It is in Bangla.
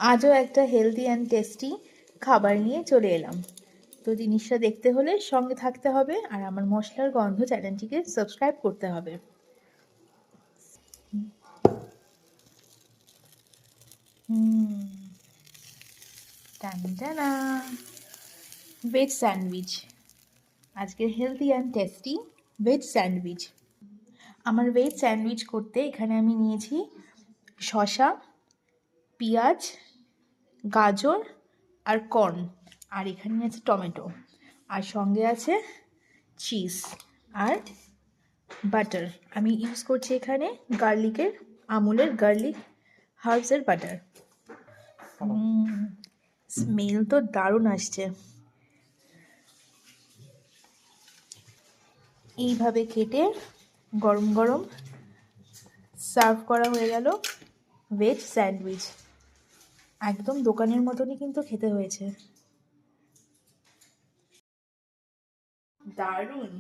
আজও একটা হেলদি অ্যান্ড টেস্টি খাবার নিয়ে চলে এলাম। তো জিনিসটা দেখতে হলে সঙ্গে থাকতে হবে, আর আমার মশলার গন্ধ চ্যানেলটিকে সাবস্ক্রাইব করতে হবে। টানটানা, ভেজ স্যান্ডউইচ। আজকের healthy and tasty veg sandwich. আমার ভেজ স্যান্ডউইচ করতে এখানে আমি নিয়েছি শসা, পেঁয়াজ, গাজর আর কর্ন, আর এখানে আছে টমেটো, আর সঙ্গে আছে চিজ আর বাটার। আমি ইউজ করছি এখানে আমুলের গার্লিক হার্বসের বাটার। স্মেল তো দারুণ আসছে। এইভাবে কেটে গরম গরম সার্ভ করা হয়ে গেল ভেজ স্যান্ডউইচ। একদম দোকানের মতনই কিন্তু খেতে হয়েছে, দারুণ।